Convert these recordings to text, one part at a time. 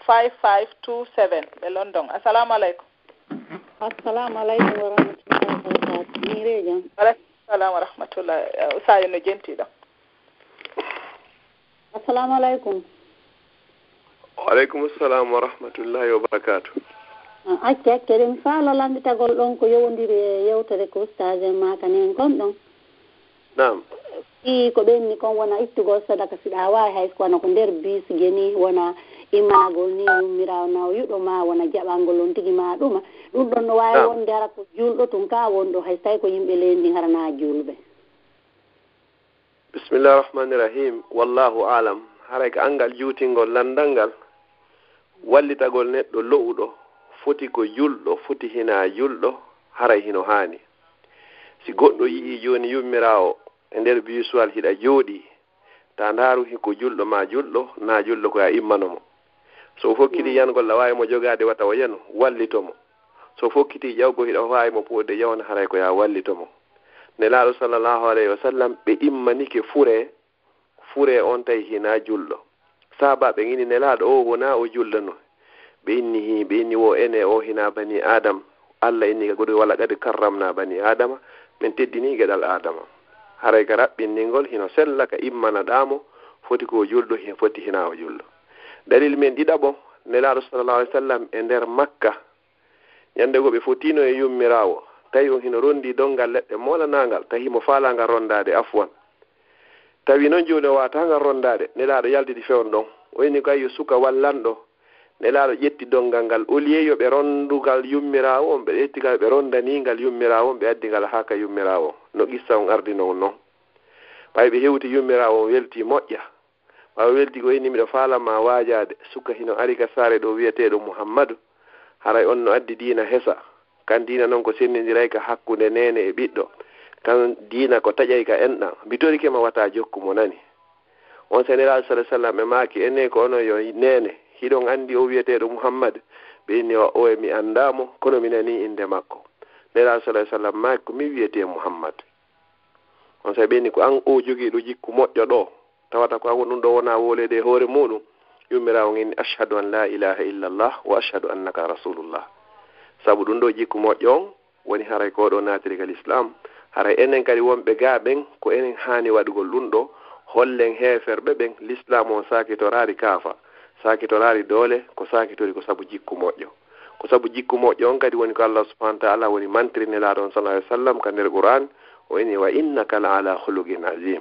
5527 ɓe London. Assalamu alaikum. Assalamu alaikum wa rahmatullahi wa barakatuh. Mire jam. Assalamu wa rahmatullahi. Usayo no jentiɗo. Assalamu alaikum. Wa alaikum assalam wa rahmatullahi wa barakatuh. Acce kerem faala landitagol ɗon ko yowndiri e yewtere ko ustage makanen kon ɗon. Naam. Ko ɓenni kon wona ittugol sadaka siɗa wawi hay so wona ko nder bis geni wona immanagol ni yummirawo naw yuɗo ma wona jaɓangol on tigi ma ɗuma ɗum ɗon no wawi wonde hara ko julɗo tun ka wonɗo hay so tawi ko yimɓe leydi harana julɓe. Bismillahir rahmanir rahim. Wallahu alam. Haray ko angal juutingol landal ngal wallitagol neɗɗo lo'uɗo foti ko julɗo foti hina julɗo haray hino hani. Si goɗɗo yii joni yummirawo e nder bisuwal hiɗa jooɗi ta ndaaru ko julɗo ma julɗo na julɗo ko a immanomo. So fokkiti yangol la wawi mo jogade wata o yano wallitomo. So fokkiti jawgo hiɗa wawi mo puɗde yawna haray ko ya wallitomo. Nelaaɗo sallallahu alayhi wa sallam ɓe immanike fure on tawi hina julɗo. Sahabaɓe ngini nelaaɗo o wona o julɗo no. Ɓe inni wo ene o hina bani adam. Allah inni ka goɗo wala kadi karramna bani adama min teddini geɗal adama. Haray ka raɓɓinningol hino sella ka immanaɗamo foti ko julɗo foti hina o julɗo. Dalil men ɗiɗaɓo nelaaɗo sallallahu alayhi wa sallam e nder Makka ñande go ɓe fotino e yummirawo tawi on hino rondi dongal leɗɗe molanangal tawi mo faalangal rondade afwan tawi noon joni o watangal rondade nelaaɗo yaldidi fewn ɗon o inni ko ayyo suka wallanɗo nelaaɗo ƴetti dongal ngal oliyeyo ɓe rondugal yummirawo on ɓe ƴettigal ɓe rondanigal yummirawo on ɓe addigal ha ka yummirawo no qissa on ardino on noon ɓay ɓe hewti yummirawo on welti moƴƴa ɓawa welti ko inni miɗo faalama waajade suka hino ari ka saare ɗo wiyeteɗo Muhammadu haray on no addi diina hesa kan diina noon ko sennidiray ka hakkunde nene e ɓiɗɗo kan diina ko taƴay ka enɗam bitorike ma wata jokku mo nani on senerajo sallah sallam e maaki enne ko ono yo nene hiɗon andi o wiyeteɗo Muhammad ɓe inni o e mi andamo kono mi nani inde makko nerajo sallah sallam maaki ko mi wiyete Muhammad on sa ɓenni ko an o jogiiɗo jikku moƴƴo ɗo tawata ko an ɗum ɗo wona wolede hoore muɗum yummirawo inni ashhadu an la ilaha illallah wa ashhadu annaka rasulullah sabu ɗum ɗo jikku moƴƴo on woni haray ko ɗo natiri kal islam haray enen kadi wonɓe gaaɓen ko enen hani waɗugol ɗum ɗo hollen heferɓe ɓen l'islam on sakitorari kaafa sakitorari doole ko sakitori ko sabu jikku moƴƴo ko sabu jikku moƴƴo on kadi woni ko Allah subhanahu wa ta'ala woni mantri nelaaɗo on sallallahu alaihi wasallam ka nder Qur'an o inni wa innaka la ala khuluqin azim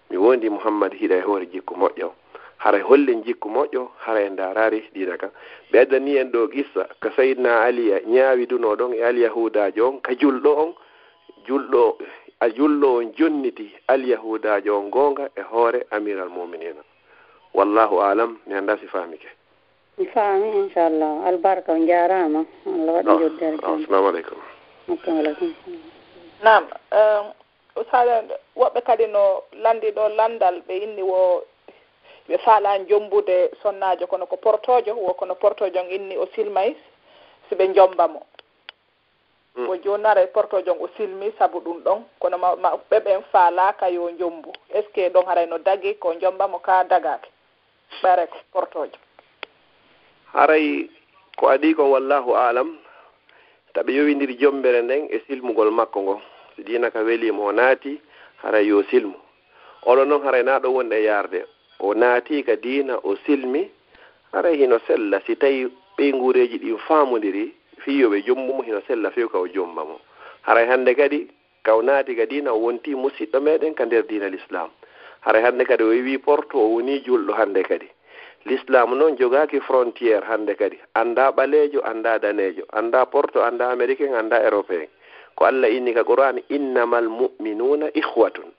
mi wondi Muhammad hiɗa e hoore jikku moƴƴo haray hollen jikku moƴƴo haray ndarari ɗiɗa kan ɓe addani en ɗo qissa ka sayyidina aliya ñaawiduno ɗon e alyahudajo on ka julɗo on julɗo on jonniti alyahudajo on gonga e hoore amiral mu'minina wallahu alam mi anda si famike mi faami inchallah albarka on jarama Allah waɗi joddere assalamu aleykum aleykum nam usala woɓɓe kadi no landi ɗo landal ɓe inni wo ɓe faala jombude sonnajo kono ko portojo wo kono portojo on inni o silmay si ɓe jombamo o jonare portojo on o silmi sabu ɗum ɗon kono ɓe ɓen faalaka yo jombu est ce que ɗon haray no dagi ko jombamo ka dagake ɓere ko portojo haray ko adi ko wallahu alam taɓe yowidiri jombere nden e silmugol makko ngo si dina ka welimo o naati haray yo silmu oɗon noon haray naɗo wonde e yarde o naati ka diina o silmi haray hino sella si tawi ɓeygureji ɗi famodiri fiyoɓe jommumo hino sella few ka o jombamo haray hande kadi kaw naati ka diina o wonti musidɗo meɗen ka nder diina l'islam haray hande kadi o wi porto o woni julɗo hande kadi l'islam noon jogaki frontiére hande kadi anda ɓalejo anda danejo anda porto anda américain anda européen ko Allah inni ka Qur'an innamal mu'minuna ikhwatun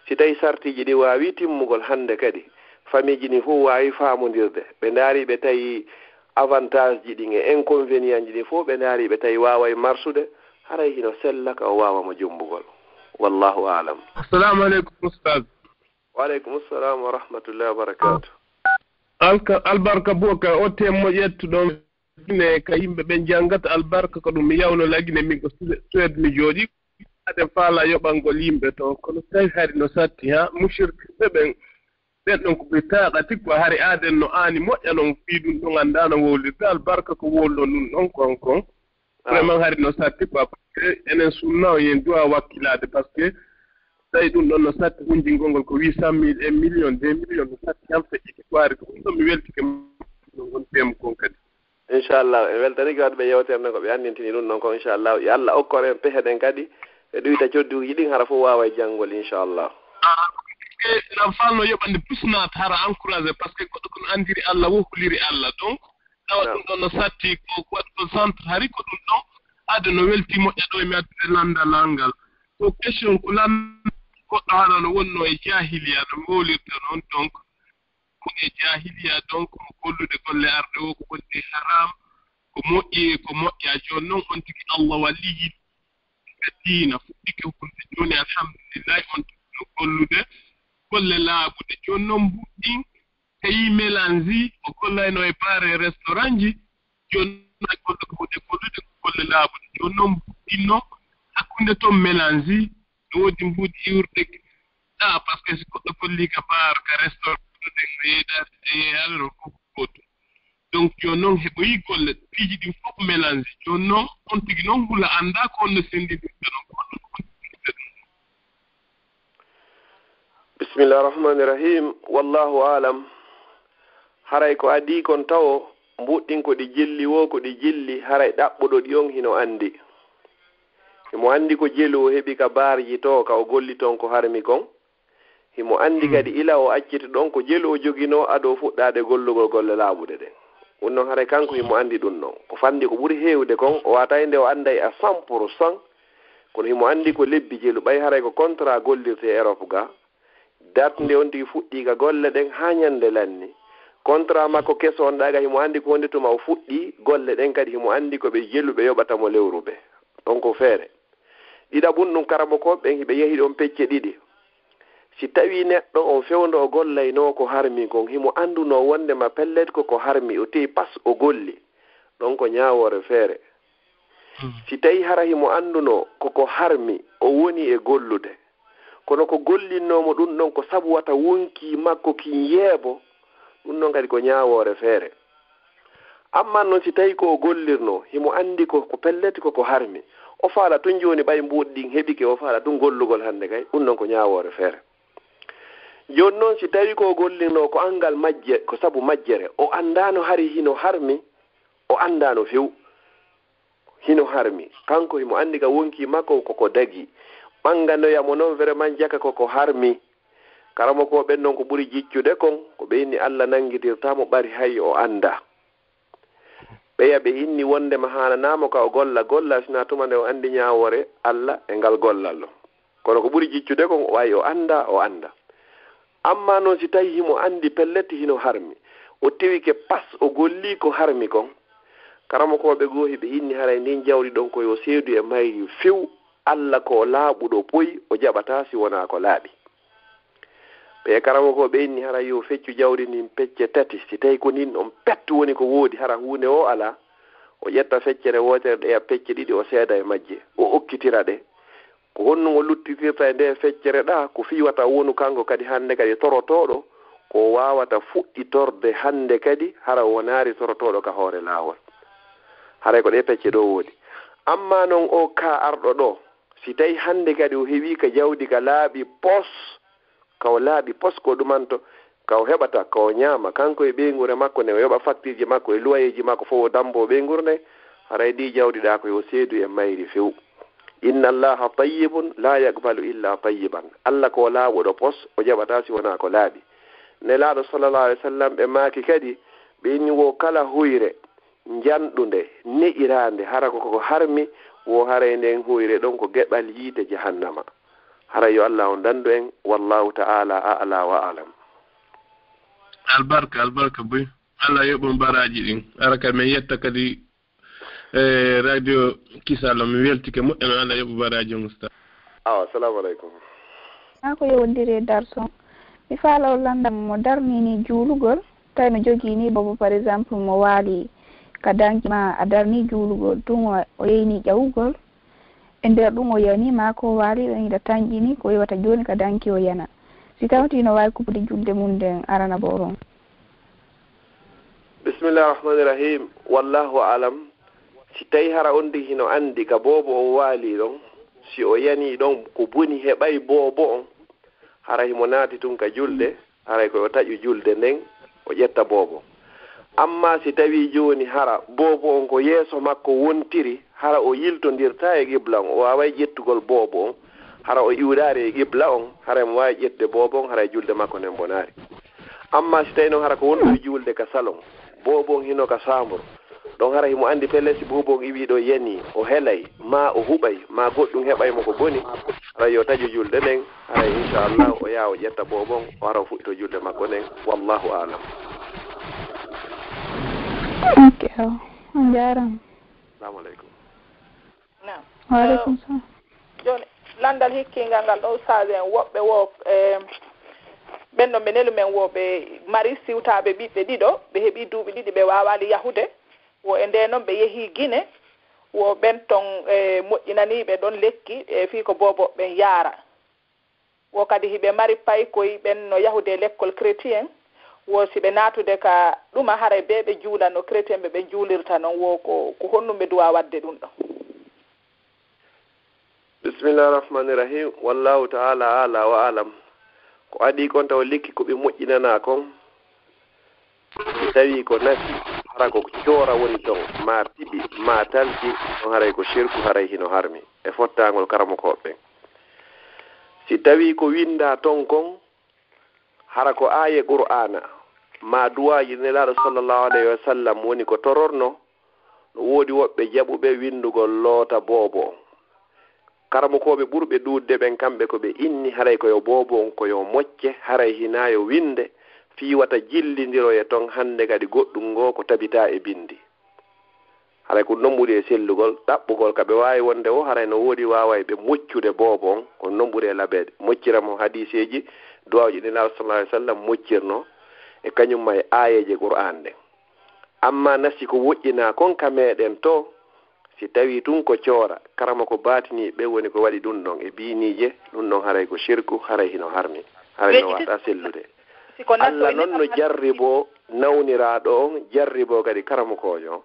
si tawi sartiji ɗi wawi timmugol hande kadi famille ni fof wawi famodirde ɓe daari ɓe tawi avantage ji ɗin e inconvénient ji ɗi fof ɓe daari ɓe tawi wawa marsude haray hino sella ka o wawamo jombugol wallahu alam. Assalamu aleykum ustad. Wa aleykum assalam wa rahmatullahi wa barakatuh. Albarka Boubacar o temmo ƴettuɗon ne ka yimɓe ɓen janggata albarka ko ɗum mi yawno lagine min ko Suède mi jooɗi ade faala yoɓangol yimɓe to kono tawi hari no satti ha mushirkiɓe ɓen ɓen ɗon ko ɓe taaɗati ko hari aaden no aani moƴƴa noon fii ɗum ɗo nganndaano wowlirde albarka ko wolɗon ɗum ɗon kon vraiment hari no satti quoi par ce que enen sunna o yen duwa wakkilaade par ce que tawi ɗum ɗon no satti hunjingol ngol ko 800 000 1 million 2 million no satti han feƴƴike ko ari ko ɗum ɗon mi weltike no gontemo kon kadi inchallah en weltaniki wadɓe yewtere nde ko ɓe anndintini ɗum ɗon ko inchallah yo Allah okkor en pehe ɗen kadi e ɗoyta codduji ɗin hara fof waawa e janngol inchallah nam falno yoɓande pusnat hara encouragé par ce que goɗɗo kono anndiri Allah wohliri Allah donc tawa ɗum ɗon no satti ko waɗi ko centre hari ko ɗum ɗon aade no welti moƴƴa ɗo e mi addude landalal ngal so question ko goɗɗo hana no wonno e jahiliya no wowlirta noon donc ko e jahiliya donc ko gollude golle arde o ko woni haram ko moƴƴi ko moƴƴa jooni noon on tigi Allah walliyi ɓe diina fuɗɗike hukunde jooni alhamdulillahi on tigi no gollude golle laaɓude jooni noon mbuɗɗin tawi mélange o gollayno e baare restaurant ji jooni noon golle ko woni gollude golle laaɓude jooni noon mbuɗɗinno hakkunde toon mélange no woodi mbuuɗi iwrde par ce que si goɗɗo golli ka baar ka restaurant yeeɗaano fof gooto donc jooni noon heɓoyi golle piiji ɗin fof mélange jooni noon on tigi noon hula annda ko on no senndidirde noon bisimillah rahmani rahim wallahu alam haray ko adi kon tawo mbuɗɗin ko ɗi jilli wo ko ɗi jilli haray ɗaɓɓuɗo ɗi on hino anndi himo anndi ko jelu o heɓi ka baarji to ka o golli toon ko harmi kon himo anndi kadi ila o acciti ɗon ko jelu o jogino aɗo fuɗɗade gollugol golle laaɓude ɗen ɗum noon haray kanko himo anndi ɗum noon ko fanndi ko ɓuri heewde kon o watawi nde o annday a 100% kono himo anndi ko lebbi jelu ɓay haray ko contrat gollirte Europe ga date nde on tigi fuɗɗi ka golle ɗen haa ñannde lanni contrat makko keso on ɗaga himo anndi ko wonde tuma o fuɗɗi golle ɗen kadi himo anndi ko ɓe jelu ɓe yoɓatamo lewru ɓe ɗon ko feere ɗiɗaɓum ɗum karamo ko ɓen hiɓe yehi ɗon pecce ɗiɗi si tawi neɗɗo on fewndo o gollayno ko harmi kon himo annduno wondema pellet ko harmi o tewi pas o golli ɗon ko ñaawore feere si tawi hara himo annduno koko harmi o woni e gollude kono ko gollinnomo ɗum ɗon ko sabu wata wonki makko kin yeebo ɗum ɗon kadi ko ñaawore feere amma noon si tawi ko o gollirno himo anndi ko pellet koko harmi o faala tun joni ɓay mbuɗɗin heɓike o faala tun gollugol hannde kay ɗum ɗon ko ñaawore feere joni noon si tawi ko gollirno ko angal majje ko sabu majjere o andano hari hino harmi o andano few hino harmi kanko himo andi ka wonki makko koko dagi ɓanganoyamo noon vraiment jaka koko harmi karamo ko ɓen noon ko ɓuri jiccude kon ko ɓe inni Allah nangidirtamo ɓari hay o anda ɓeya ɓe inni wondema hananamo ka o golla sina tuma nde o andi ñawore Allah e ngal gollal ɗo kono ko ɓuri jiccude kon o wawi o anda amma noon si tawi himo andi pelleti hino harmi o tewi ke pas o golli ko harmi kon karamo ko ɓe gohi ɓe inni haray ndin jawdi ɗon koyo seedu e mayri few Allah ko laaɓuɗo poyi o jaɓata si wona ko laaɓi ɓe karamo ko ɓe inni hara yo feccu jawdi ndin pecce tati si tawi ko nin on pettu woni ko woodi hara hunde o ala o ƴetta feccere wotere ɗeya pecce ɗiɗi o seeda e majje o okkitira ɗe ko honno o luttitirta e nde feccere ɗa ko fiwata wonu kanko kadi hande kadi torotoɗo ko wawata fuɗɗitorde hande kadi hara wonari torotoɗo ka hoore laawol haray ko ɗe pecce ɗo woodi amma noon o ka arɗo ɗo si tawi hande kadi o heewi ka jawdi ka laaɓi pos kaw laaɓi pos ko ɗumanto kaw heɓata kaw ñaama kanko e ɓeygure makko nde o yoɓa facture ji makko e loyeji makko fof o dambo ɓeygur nde haray ɗi jawdi ɗa ko yo seedu e mayri few inna allaha tayyibun la yaqbalu illa tayyiban Allah ko laaɓuɗo pos o jaɓata si wona ko laaɓi nelaaɗo sallallahu alaihi wasallam ɓe maaki kadi ɓe inni wo kala huyre janɗunde ne'irande hara koko harmi wo haray nden huyre ɗon ko geɓal yiite jahannama hara yo Allah on dandu en wallahu ta'ala a'la wa alam albarka boy Allah yoɓon baraji ɗin araka men yetta kadi radio kisalo mi weltike moƴƴano Allah yoɓo baraji on usta assalamu aleykum ko yewondiri darson mi faalaw landam mo darnini juulugol tawi no jogii ni bobo par exemple mo waali ka danki ma a darni juulugol ɗum o yeyni ƴawugol e nder ɗum o yanima ko waali ɗon ida tanƴini ko yewata joni ka danki o yana si tawtino wawi kupude julde mum nden arana boron. Bismillahir Rahmanir Rahim. Wallahu alam. Si tawi hara on ndi hino andi ka bobo o waali ɗon, si o yani ɗon ko boni heɓay bobo on, hara himo naati tun ka julde, haray koyo taƴu julde nden o ƴetta bobo. Amma si tawi joni hara bobo on ko yeeso makko wontiri, hara o yiltodirta e qibla on, o waway ƴettugol bobo on, hara o iwɗari e qibla on, hara mo wawi ƴette bobo on, haray julde makko nden bonari. Amma si tawi noon hara ko wonɗo julde ka salon, bobo on hino ka chambre, ɗon hara himo andi pelle si bobo on iwiɗo yani o helay ma o huɓay ma goɗɗum heɓaymo ko boni, hara yo taƴu julde nden, haray inchallah o yaha o ƴetta bobo on, o hara o fuɗɗito julde makko nden. Wallahu alam. Ok, on jarama. Assalamu aleykum. Naam. Waaleykum salam. Joni landal hikkingal ngal ɗo usage en woɓɓe wo ɓenno ɓe nelu men wo ɓe mari siwtaɓe ɓiɓɓe ɗiɗo ɓe heeɓi duuɓi ɗiɗi ɓe wawali yahude, wo e nde noon ɓe yeehi Guinée, wo ɓen ton moƴƴinaniɓe ɗon lekki e fii ko bobo ɓen yaara, wo kadi hiɓe mari paykoye ɓen no yahude l'école chrétien, wo si ɓe natude ka ɗuma haray be ɓe juula no chrétien ɓe juulirta noon, wo ko honnum ɓe duwa wadde ɗum ɗo. Bismillahir Rahmanir Rahim. Wallahu ta'ala ala wa alam. Ko adi kon taw lekki ko ɓe moƴƴinana kon, si tawi ko nafi hara ko coora woni ton, ma piɗi ma talti ɗon haray ko shirku, haray hino harmi e fottagol karamokoɓe. Si tawi ko winda ton kon hara ko aaye qur'ana ma duwaji nelaɗo sallallahu alayhi wa sallam woni ko tororno, no woodi woɓɓe jaɓuɓe windugol loota bobo. Karamokoɓe ɓurɓe ɗudde ɓen kamɓe ko ɓe inni haray koyo bobo on koyo mocce, haray hinayo winde fiwata jillidiroye ton hande kadi goɗɗum ngo ko tabita e bindi, haray ko non ɓuuri e sellugol ɗaɓɓugol ka ɓe wawi wonde o, haray no woodi waway ɓe moccude bobo on ko non ɓuuri e laɓede mocciramo hadiseji duwawji ɗinaɗo sallallahu alayhi wa sallam moccirno e kañum ma e ayeje qur'an ɗen. Amma nasi ko woƴƴina kon ka meɗen to, si tawi tun ko coora karama ko batini ɓe woni ko waɗi ɗum ɗon e binije ɗum ɗon haray ko shirku, haray hino harmi, haray no wata sellude. Allah noon no jarribo nawniraɗo on, jarribo kadi karamokojo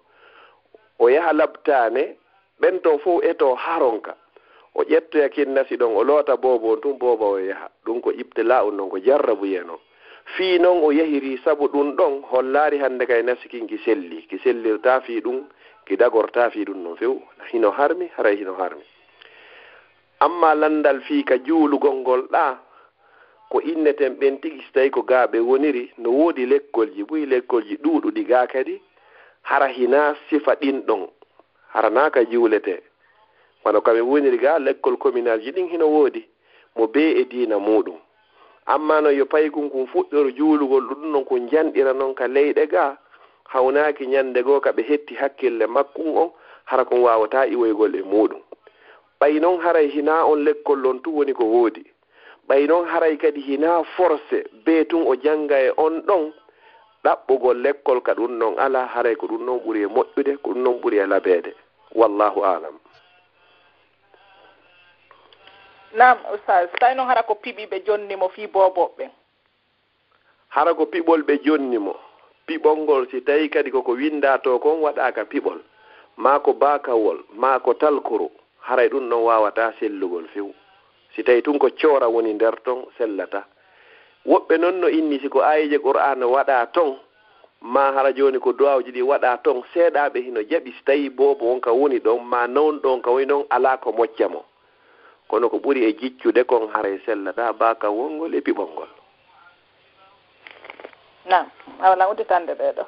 o yaha labtane ɓen ton fof eto haronka o ƴettoya kinnasi ɗon o loota bobo tun bobo o yaha ɗum ko ibtila on ɗon ko jarrabuye noon fii noon o yahiri sabu ɗum ɗon hollari hande kay nasi ki selli ki sellirta fii ɗum ki dagorta fii ɗum noon few hino harmi, haray hino harmi. Amma landal fii ka juulugol ngol ɗa ko inneten ɓen tigi so tawi ko gaaɓe woniri no woodi lekkolji ɓuyi lekkolji ɗuuɗuɗi ga kadi hara hina sifa ɗin ɗon harana ka juulete wano kaɓe woniri ga lekkol communal ji ɗin hino woodi mo be e diina muɗum. Amma no yo paykun kun fuɗɗoro juulugol ɗum noon ko janɗira noon ka leyɗe ga hawnaki ñande goo kaɓe hetti hakkille makkun on hara kon wawata iwoygol e muɗum. ɓay noon haray hina on lekkol on tu woni ko woodi, ɓay noon haray kadi hina forcé be tun o janga e on ɗon ɗaɓɓugol lekkol ka ɗum noon ala, haray ko ɗum noon ɓuuri e moƴƴude, ko ɗum noon ɓuuri e laɓede. Wallahu alam. Naam ustaz, tawi noon hara ko piɓiɓe jonnimo fii boboɓe, hara ko piɓol ɓe jonnimo, piɓol ngol si tawi kadi koko winda to kon waɗaka piɓol ma ko bakawol ma ko talkuru, haray ɗum ɗon wawata sellugol few. Si tawi tun ko coora woni nder ton sellata. Woɓɓe noon no inni si ko ayije qur'ana waɗa ton ma hara joni ko duwawji ɗi waɗa ton seeɗaɓe hino jaɓi si tawi bobo wonka woni ɗon ma non ɗon ka woni noon ala ko moccamo, kono ko ɓuri e jiccude kon haray sellata baka wongol e piɓol ngol. Naam, awala udditande ɓeɗo.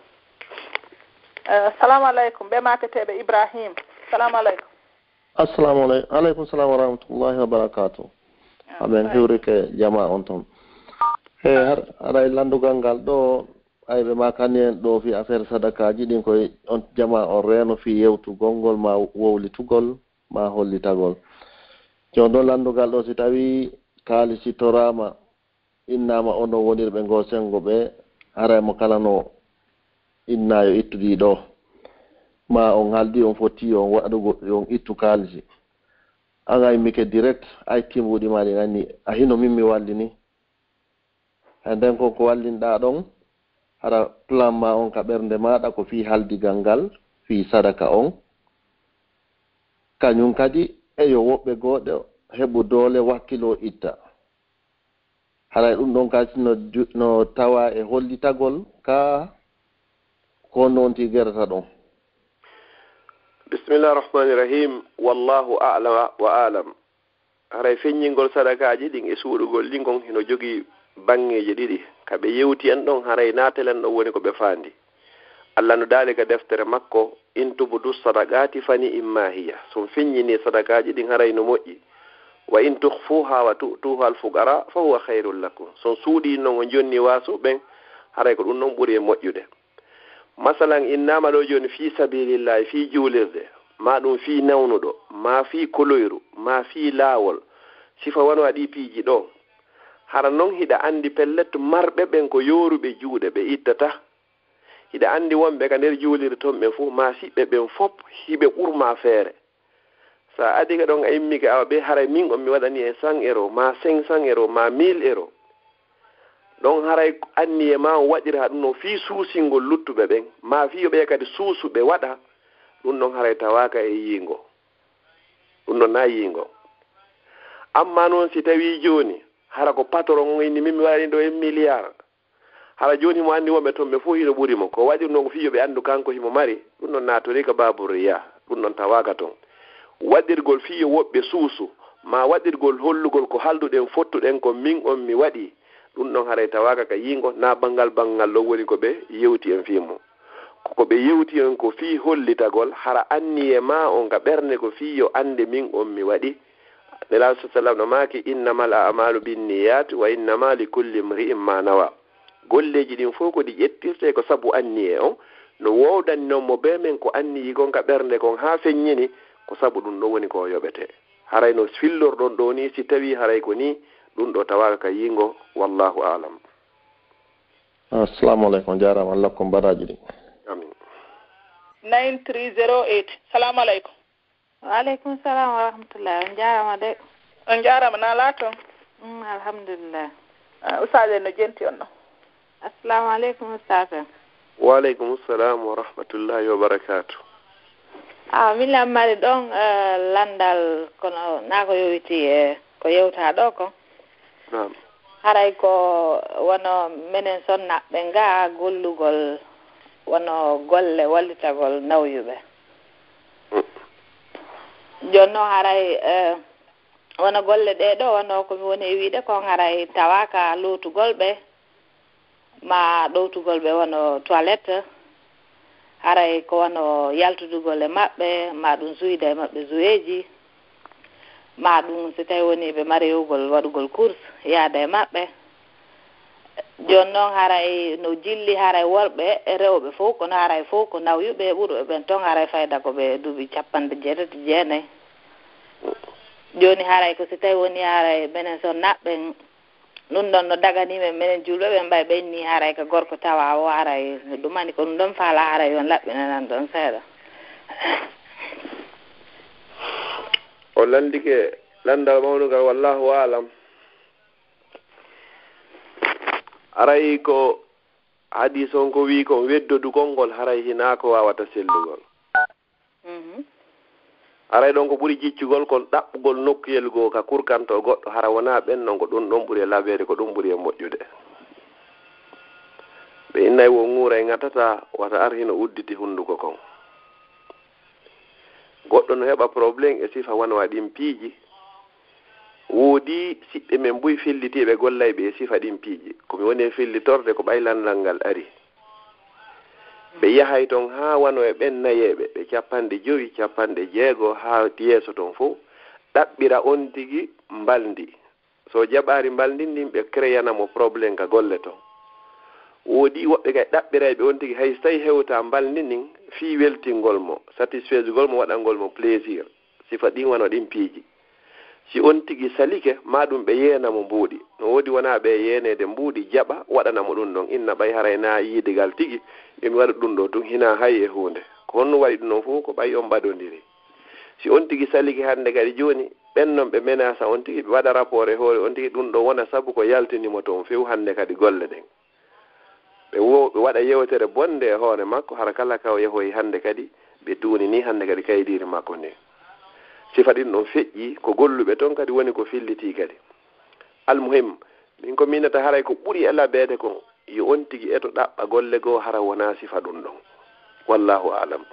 Assalamu aleykum, ɓe maketeɓe Ibrahim. Assalamu aleykum. Assalamu aleykum. Aleykum salam wa rahmatullahi wa barakatuh. Aɓen hewrike jama on toon. Aɗa landugal ngal ɗo ayɓe makani en ɗo fi affaire sadakaji ɗin koye on jama on reeno fi yewtugol ngol ma wowlitugol ma hollitagol. Jon ɗo landugal ɗo si tawi kaalisi torama innama ono wonirɓe ngo sengo ɓe haraymo kala no innayo ittudi ɗo ma on haldi on foti on waɗugo on ittu kaalisi an ay mike direct ay timbuɗi maɗi anni a hino min mi wallini nden ko wallinɗa ɗon hara plan ma on ka ɓernde maɗa ko fi haldigal ngal fi sadaka on kañum kadi eyo woɓɓe goɗe heɓu doole wakkilo itta haray ɗum ɗon kasi no tawa e hollitagol ka ko noon ti gerata ɗon. Bismillah rahmani rahim. Wallahu a'lam wa alam. Haray feññingol sadakaji ɗin e suuɗugol ɗin hino jogi bangeje ɗiɗi kaɓe yewti en ɗon haray natelen ɗon woni ko ɓe faandi. Allah no daali ka deftere makko in tubudu sadaqati fani imma hiya. So feññini sadakaji ɗin haray no moƴƴi. Wa in tukhfuha wa tu'tuha al-fuqara fa huwa khairul lakum. So suuɗi non o jonni waaso ɓen haray ko ɗum non ɓuri e moƴƴude. Masalan innama ɗo joni fi sabilillahi fi juulirde ma ɗum fi nawnuɗo ma fi koloyru ma fi laawol sifa won waɗi piiji ɗo hara noon hiɗa andi pellet marɓe ɓen ko yoruɓe juuɗe ɓe ittata hiɗa andi wonɓe ka nder juulirde toon ɓen fof ma siɓɓe ɓen fop hiɓe ɓurma feere sa adi ka ɗon a immike awa ɓe haray min on mi waɗani e 100 € ma 500 € ma 1000 €. ɗon haray anni e ma on waɗira ɗum no fi suusingol luttuɓe ɓen ma fi ɓe kadi suusuɓe waɗa ɗum ɗon haray tawaka e yiingo ɗum ɗon na yiingo amma noon si tawi joni hara ko patron inni min mi waɗani ɗo 1 milliard hara joni mo andi wonɓe toon ɓe fof hino ɓuri mo ko waɗi noon ko fiyoɓe andu kanko himo mari ɗum ɗon natori ko babou riya ɗum ɗon tawaka toon waɗirgol fiyo woɓɓe suusu ma waɗirgol hollugol ko halduɗen fottuɗen ko min on mi waɗi ɗum ɗon haray tawaka ka yingo na bangal ɗo woni ko ɓe yewti en fimo ko ɓe yewti en ko fi hollitagol hara anni e ma on ka ɓernde ko fi yo ande min on mi waɗi nelaw sallam no maaki innamal a'malu binniyat wa innama likulli imri'in ma nawa golleji ɗin fof ko ɗi ƴettirte ko sabu anni e on no wowdani noon mo be men ko anni kon ka ɓernde kon ha feññini ko sabu ɗum ɗo woni ko yoɓete haray no fillorɗon ɗo ni si tawi haray ko ni ɗum ɗo tawaka ka yingo wallahu alam. Assalamu alaikum jarama Allah ko mbaraji ɗi. Amin. 9308 salamu aleykum. Wa aleykum salam wa rahmatullah. On jarama de. On jarama na laato. Alhamdulillah. Ustade no jenti on ɗo. Assalamu aleykum ustade. Wa aleykum salam wa rahmatullahi wa barakatuh. Min lammari ɗon landal kono na ko yowiti e ko yewta ɗo ko. Haray ko wono minen sonnaɓe nga gollugol wono golle wallitagol nawyuɓe jonno haray wono golle ɗe ɗo wono komi woni e wiide kon haray tawaka lowtugol ɓe ma ɗowtugol ɓe wono toilette haray ko wono yaltudugol e maɓɓe ma ɗum suyde e maɓɓe zuweji ma ɗum so tawi woni ɓe mari yewgol waɗugol course yaada e maɓɓe joni noon haray no jilli haray worɓe e rewɓe fof kono haray fof ko nawyuɓe ɓurɓe ɓen toon haray fayda ko ɓe duuɓi jeetati joni haray ko so tawi woni haray minen so naɓɓen ɗum ɗon no daganimen minen julɓe ɓen mbay ɓenni haray ko gorko tawa o haray ɗumani ko ɗum ɗon faala haray yon laɓɓinanan ɗon seeɗa o landike landal mawnugal wallahu alam aray ko hadis on ko wi ko weddodugol ngol haray hina ko wawata sellugol aray ɗon ko ɓuri jiccugol kon ɗaɓɓugol nokkuyel goo ka kurkanto goɗɗo hara wona ɓen non ko ɗum ɗon ɓuri e labere ko ɗum ɓuri e moƴƴude ɓe innayi wo ŋuura e ŋatata wata ar hino udditi hunduko kon goɗɗo no heɓa probléme e sifa wana waɗin piiji woodi siɓɓe men mbuy fellitiɓe gollayɓe e sifa ɗin piiji komi woni e fellitorde ko ɓaylandal ngal ari ɓe yahay toon ha wano e ɓen nayeɓe ɓe 5 6 ha yeeso toon fof ɗaɓɓira on tigi mbaldi so jaɓari mbaldi ndin ɓe créyanamo probléme ka golle toon woodi woɓɓe kay ɗaɓɓirayɓe on tigi hay so tawi hewta mbaldi ndin fi weltingol mo satisfaisugol mo waɗangol mo plaisir sifa ɗin wano ɗin piiji si on tigi salike ma ɗum ɓe yeenamo mbuuɗi no woodi wona ɓe yeenede mbuuɗi jaɓa waɗanamo ɗum ɗon inna ɓay haray na yiidigal tigi emi waɗa ɗum ɗo tun hina hay e hunde ko honno waɗi ɗum noon fof ko ɓay on mbaɗodiri si on tigi salike hannde kadi joni ɓennon ɓe menasa on tigi ɓe waɗa rapport e hoore on tigi ɗum ɗo wona sabu ko yaltinimo toon few hannde kadi golle ɗen ɓe waɗa yewtere bonde e hoore makko hara kala ka o yehoyi hannde kadi ɓe duuni ni hannde kadi kaydiri makko nde sifa ɗin ɗon feƴƴi ko golluɓe toon kadi woni ko filliti kadi almuhim min ko minata haray ko ɓuri elabeede kon yo on tigi eto ɗaɓɓa golle goo hara wona sifa ɗum ɗon wallahu alam.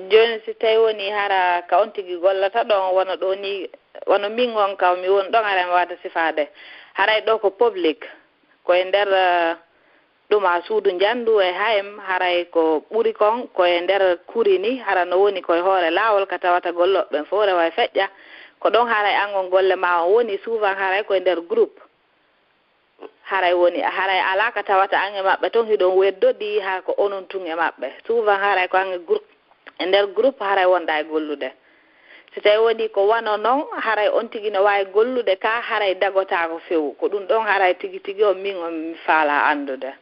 joni si tawi woni hara ka on tigi gollata ɗon wona ɗo ni wono min on kam mi woni ɗon aɗa mi wada sifade haray ɗo ko public koye nder ɗuma suudu njandu e hayem haray ko ɓuri kon koye nder kuri ni hara no woni koye hoore laawol ka tawata golloɓe fof rewa feƴƴa ko ɗon haray angon golle ma on woni souvent haray koye nder groupe haray woni haray ala ka tawata an e maɓɓe toon hiɗon weddoɗi ha ko onon tun e maɓɓe souvent haray ko ange groupe e nder groupe haray wonɗa e gollude so tawi woni ko wano noon haray on tigi no wawi gollude ka haray dagotako fewu ko ɗum ɗon haray tigi tigi on min on mi faala andude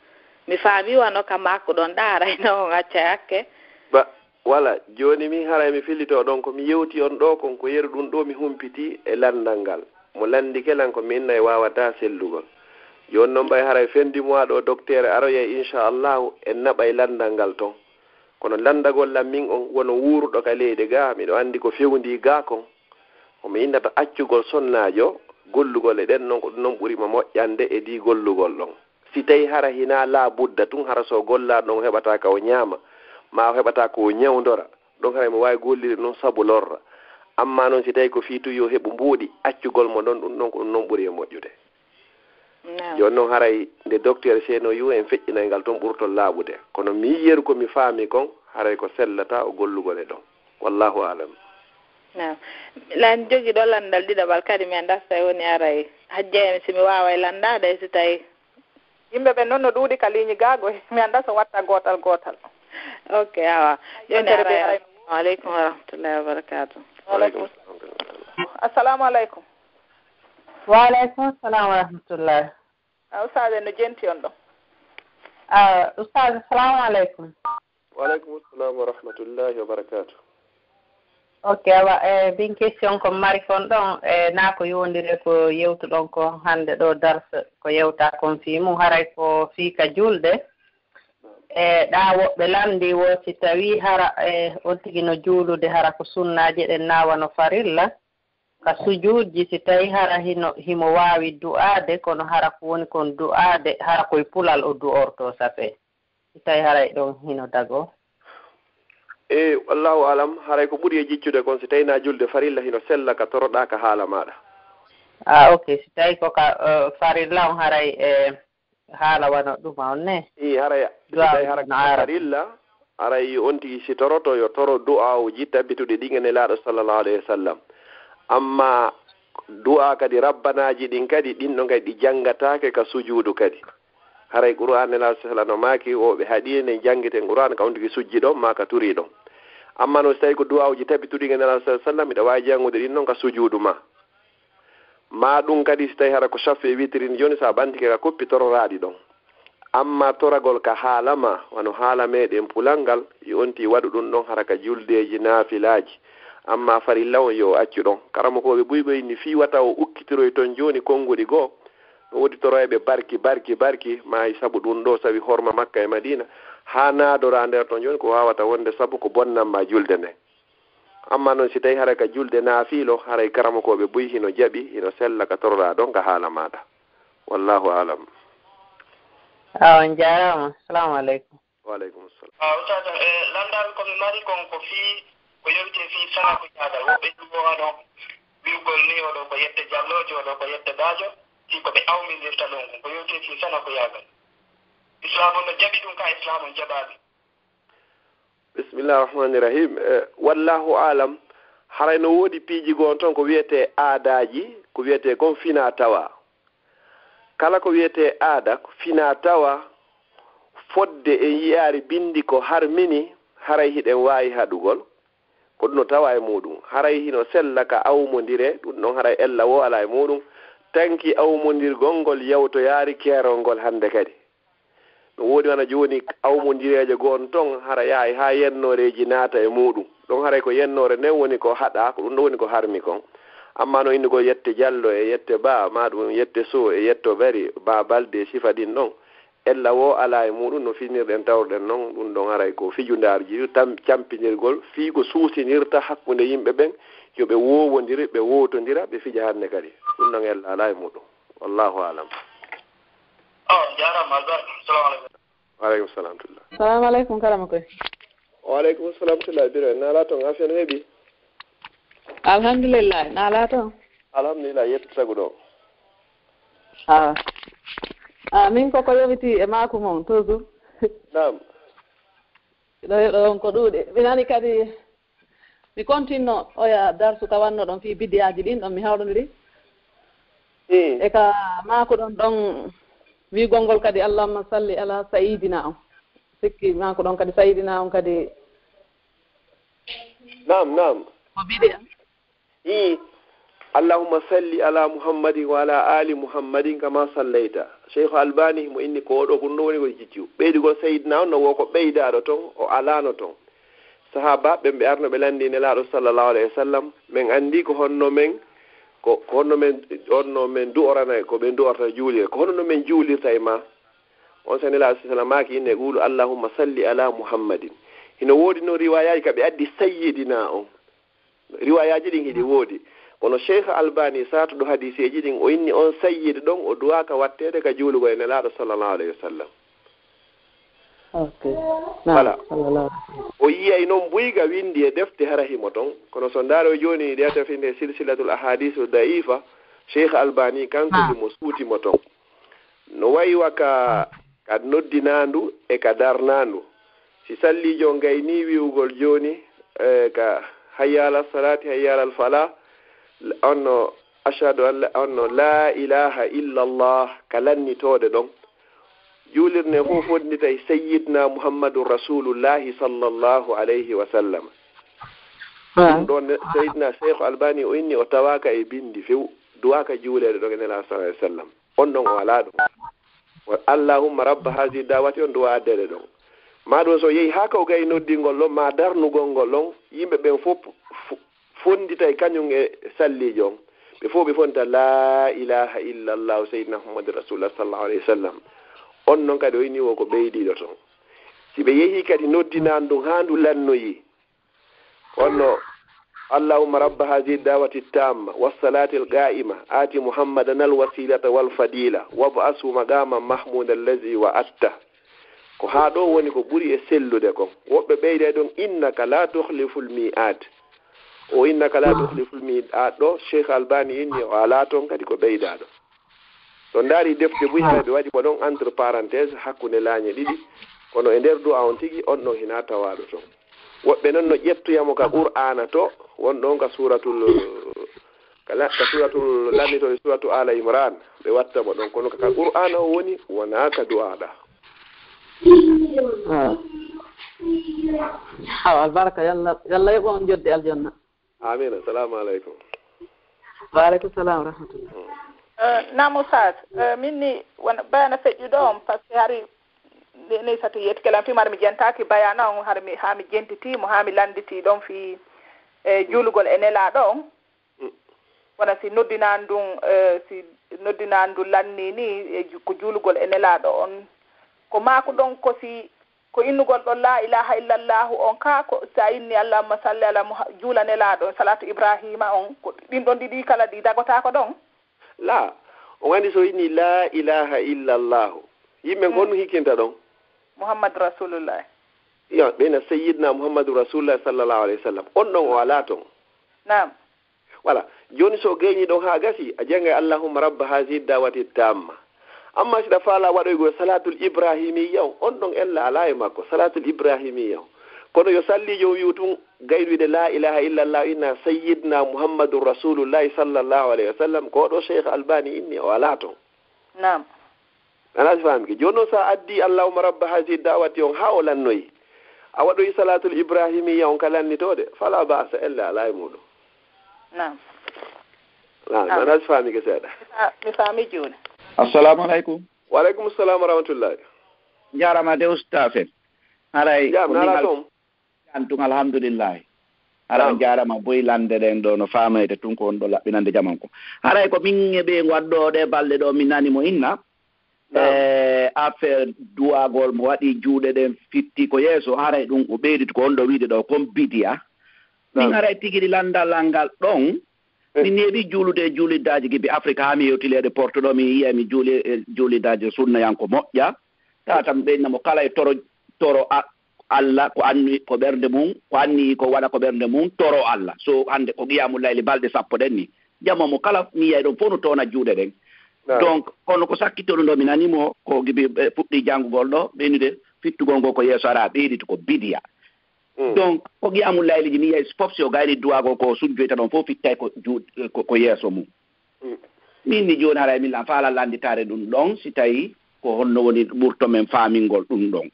mi faami wano kam makko ɗon ɗa haray no on acca hakke ba wala joni min haray mi fillito ɗon ko mi yewti on ɗo kon ko yeru ɗum ɗo mi humpiti e landal ngal mo landi kelan ko mi innayi wawata sellugol joni noon ɓay haray fendimoa ɗo docteur aroye inchallahu en naɓay landal ngal toon kono landagol lam min on wono wuruɗo ka leydi ga miɗo andi ko fewndi ga kon omi innata accugol sonnajo gollugol e ɗen noon ko ɗum noon ɓurima moƴƴande e di gollugol ɗon si tawi hara hina la budda tun hara so golla ɗon heɓata ka o ñaama ma o heɓata ko o ñawdora ɗon haray mo wawi golliri noon saabu lorra amma noon si tawi ko fiitu yo heɓu mbuuɗi accugol mo ɗon ɗum ɗon ko ɗum noon ɓuuri e moƴƴude joni noon haray nde docteur seno yu en feƴƴinay ngal toon ɓurtol laaɓude kono mi yeru komi faami kon haray ko sellata o gollugol e ɗon wallahu alam. lan jogi ɗo landal ɗiɗaɓal kadi mi andas tawi woni aray hajjeyami simi wawa e landade si tawi yimɓe ɓe noon no ɗuuɗi ka ligne gaago mi annda so watta gotal gotal. Ok awa joni aray assalamu aleykum wa rahmatullahi wa barakatuh. Waaleykum assalamu aleykum. Waaleykum salam wa rahmatullahi. Ustade no jenti on ɗon. Ustade assalamu aleykum. Waaleykum assalam wa rahmatullahi wa barakatuh. Ok awa bin question ko mari kon ɗon na ko yondire ko yewtuɗon ko hande ɗo darse ko yewta kon fimu haray ko fiika julde ɗa woɓɓe landi wo si tawi hara on tigi no juulude hara ko sunnaji ɗen nawano farilla ka sujuudji si tawi hara himo wawi du'ade kono hara ko woni kon du'ade hara koye pulal o du'orto safe si tawi haray ɗon hino dago wallahu alam haray ko ɓuuri e jiccude kon si tawi na julde farilla hino sella ka toroɗa ka haala maɗa ok si tawi ko ka farilla on haray haala wano ɗuma on ne haray si tawi hara ka farilla haray on tigi si toroto yo toro du'a uji tabbitude ɗingene laaɗo sallllahu alayhi wa sallam amma du'a kadi rabbanaji ɗin kadi ɗin ɗon kadi ɗi janggatake ka sujuudu kadi haray qur'an nela sallam no maaki o ɓe haɗi ne janggueten qur'an ka on tigi sujji ɗon ma ka turi ɗon amma noon so tawi ko du'a uji tabbituɗi nela sallam miɗa wawi jangude ɗin ɗon ka sujuudu ma ɗum kadi so tawi hara ko chaffe e witrine joni sa ɓantike ka koppi tororaɗi ɗon amma toragol ka haala ma wano haala meɗen pulal ngal yo onti waɗu ɗum ɗon hara ka juldeji naafilaji amma farilla on yo accu ɗon karama koɓe ɓuyɓoyni fi wata o ukkitiroy toon joni konnguɗi goo no wodi toroyɓe barki mayi saabu ɗum ɗo sawi horma makka e madina ha naadora nder toon joni ko wawata wonde saabu ko bonnanma julde nden amma noon si tawi hara ka julde naafilo haray karama koɓe buy hino jaaɓi hino sella ka torora ɗon ka haala maɗa wallahu alam. on jarama assalamu aleykum. Waaleykum assalam. Ustad landal komi mari kon ko fi ko yewte fi sana ko jaagal woɓɓe ɗuwoɗo wiwgol ni oɗo ko yette jallojo oɗo ko yette daajo si ko ɓe awmindirta ɗon ko yewte fi sana ko yagal islam on no jaɓi ɗum ka islam on jaɓaɓe. Bismillahi rahmani rahim. Wallahu alam haray no woodi piiji gon toon ko wiyete aadaji ko wiyete kon fina tawa kala ko wiyete aada fina tawa fodde en yiyaari bindi ko harmini haray hiɗen waawi haɗugol ko ɗum no tawa e muɗum haray hino sella ka awmodire ɗum ɗon haray ella wo ala e muɗum tanki awmodirgol ngol yawtoyaari keerol ngol hannde kadi no woodi wana jooni awmodireeje goon ton hara yaawi haa yennoreeji naata e muɗum ɗon haray ko yennore nden woni ko haɗa ko ɗum ɗo woni ko harmi kon amma no innugol yette jallo e yette ba ma ɗum yette so e yetto bari ba balde sifa ɗin ɗon ella wo ala e muɗum no finirɗen tawrɗen noon ɗum ɗon aray ko fijundarji tam campinirgol fii ko suusinirta hakkunde yimɓe ɓen yoɓe wowodiri ɓe wotodira ɓe fija hande kadi ɗum ɗon ella ala e muɗum wallahu alam. jarama albarka. Assalamu aleykum. Waaleykum salam tullah. Assalamu aleykum karama koy. Waaleykum salam tullah biro nala toon afen heeɓi. Alhamdulillah nala toon. Alhamdulillah yettagu ɗo. Min koko yowiti e maako mon toujours. Naam. ɗon ko ɗuuɗe mi nani kadi mi continue oya darsu ka wanno ɗon fii bidiyaji ɗin ɗon mi hawɗondiri e ka maako ɗon wigol ngol kadi allahumma salli ala sayidina on sikki maako ɗon kadi sayidina on kadi nam ko bidiya allahumma salli ala muhammadin wa ala ali muhammadin kama sallayta cheikh albani mo inni ko oɗo ɓurno woni ko jicciu ɓeydigol sayidina on no wo ko ɓeydaɗo toon o alano toon sahaba ɓe arno ɓe landi nelaɗo sallllahu alayhi wa sallam min andi ko honno men ko honno men du'orana ko ɓe du'orta juulire ko honno men juulirta e ma on sa nelaɗo sallam maki inne qulu allahumma salli ala muhammadin hino woodi no riwayaji ka ɓe addi sayyidina on riwayaji ɗin hiɗi woodi kono cheikh albani satuɗo hadiseji ɗin o inni on sayyid ɗon o duwaka wattede ka juulugo e nelaɗo sallllahu alayhi wa sallam voilà o yiyay noon buyga windi e defte hara himo toon kono so ndaaro joni ɗiyata finde silsilatul ahadisu daifa cheikh albani kanko himo suutimo toon no waywa ka noddinandu e ka darnandu si sallijo gayni wiwugol joni ka hayyala salati hayyala al fala onno ashhadu an onno la ilaha illa allah ka lannitode ɗon juulirne fof fondita e sayyidna muhammadun rasulullahi sallllahu alayhi wa sallam ɗum ɗon sayyidna cheikh albani o inni o tawaka e bindi few duwaka juulede ɗon e nela sa alah sallam on ɗon o ala ɗum allahumma rabba hasi dawati on duwa addede ɗon maɗum so yehi ha ko gay noddingol ɗon ma darnugol ngol ɗon yimɓe ɓen fof fondita e kañum e sallijo on ɓe fof ɓe fondita la ilaha illa llahu sayyidna muhammadun rasulullah sallllahu alayhi wa sallam on noon kadi o inni wo ko ɓeydiɗo toon si ɓe yehi kadi noddinan ɗum ha ndu lannoyi onno allahumma rabba hadihi dawati tamma wassalati l qa'ima ati muhammadan al wasilata wal fadila wab'asu maqama mahmuda allazi wa atta ko ha ɗo woni ko ɓuri e sellude kon woɓɓe ɓeyde ɗon innaka la tuhliful mi'ad o innaka la tuhliful mi'ad ɗo cheikh albani inni o ala toon kadi ko ɓeydaɗo so ndaari defte buy ɓe waɗi ko ɗon entre parenthèse hakkunde laañe ɗiɗi kono e nder du'a on tigi on ɗon hina tawaɗo toon woɓɓe noon no ƴettuyamo ka qur'ana to won ɗon ka suratul lannitode suratu ala imran ɓe wattamo ɗon kono ka qur'ana o woni wona ka du'aɗa albarka yalla yoɓo on jodde aljanna amin assalamu aleykum waaleykum salam wa rahmatullah namo sas minni wona bayana feƴƴuɗo on par ce que hari ni sato yetkelam fimar mi jentaki bayana on ha mi jentitimo ha mi landiti ɗon fi juulugol e nelaɗo on wona si noddinan ɗum lanni ni ko juulugol e nelaɗo on ko maako ɗon ko innugol ɗon la ilaha illallahu on ka ko sa inni allahumma salli ala juula nelaɗo on salatu ibrahima on ko ɗin ɗon ɗiɗi kala ɗi dagotako ɗon la o andi so inni la ilaha illallahu yimɓe gonno hikkinta ɗon muhammadu rasulullah yo ɓeyna sayyidna muhammadu rasulullah sallllahu alayhi wa sallam on ɗon o ala toon nam voilà joni so geyni ɗon ha gasi a jangay allahumma rabba hasihi dawati tamma amma siɗa faala waɗoygo salatul ibrahimiyya on ɗon ella ala e makko salatul ibrahimiyya kono yo sallijo wiwu tun gayɗude la ilaha illallah inna sayyidna muhammadun rasulullahi sallllahu alayhi wa sallam ko ɗo cheikh albani inni o ala toon nam anasi famiki joni noon sa addi allahumma rabba hasihi dawati on ha o lannoyi a waɗoyi salatul ibrahimiyya on ka lannitode fala basa ella ala e muɗum nam anasi famiki seeɗa mi faami joni assalamu aleykum waaleykum salam wa rahmatullahi jarama de ustafen haray jam nala toon antum alhamdulillahi ara jarama boy lande den do no famayde tun ko on do labbinande jaman ko haray ko min be waddo de balde do min nani mo inna affaire duwagol mo wadi juude den fitti ko yeso haray dum o beedit ko on do wiide do comme bidia min haray tigidi landalangal don min nebi juulude juulidaaji gibi afrika ha mi yewtilede porto do mi yiya mi juulidaaji sunna yanko moƴƴa tatam ɓeynamo kala e toro Allah ko anni ko ɓernde mum ko anni ko waɗa ko ɓernde mum toro Allah so hande ko qiyamu layli balɗe sappo ɗen ni jamma mo kala mi yiyay ɗon fof no toona juuɗe ɗen donc kono ko sakkittoɗo ɗo mi nanimo ko gibi puɗɗi janngugol ɗo ɓeynude fittugol ngo ko yeeso ara ɓeydita ko bidiya donc ko qiyamu layliji mi yiyay fof si o gayni duwagol ko sujjoyta ɗon fof fittay ko yeeso mum min ni joni haray min faala landitare ɗum ɗon si tawi ko honno woni ɓurto men faamingol ɗum ɗon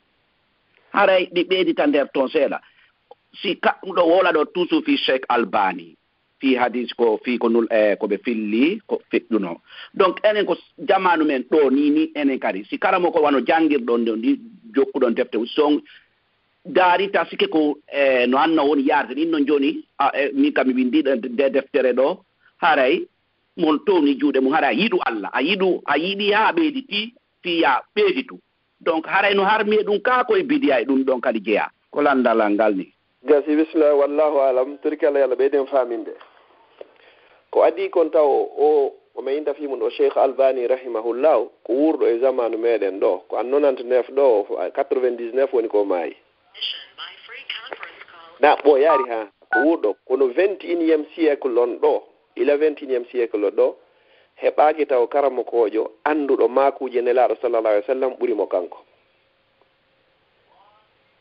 haray ɗi ɓeydita nder toon seeɗa si ɗo wola ɗo toujours fi cheikh albani fi hadis ko fi ko nul koɓe filli ko feƴƴuno donc enen ko jamanu men ɗo ni enen kadi si karamo ko wano jangirɗon ɗo ndi jokkuɗon defte son daarita sikke ko no anno woni yarde ɗin noon joni min kam mi windiɗo de deftere ɗo haray mon towni juuɗe mum haray yiɗu Allah a yiɗi ha ɓeyditi fiya ɓeyditu donc haray no harmi ɗum ka koye bidiya e ɗum ɗon kadi jeeya ko landalal ngal ni gasi bisimillah wallahu alam turkalla yalla ɓeyden faminde ko adi kon taw o ma inda fimum ɗo cheikh albani rahimahullahu ko wurɗo e zamanu meɗen ɗo ko an 99 ɗo 99 woni ko maayi na ɓo yaari ha ko wurɗo kono 21e siècle on ɗo ila 21e siècle ɗo heɓaki taw karamo kojo anduɗo makuji nelaɗo sallallahu alaihi wasallam ɓurimo kanko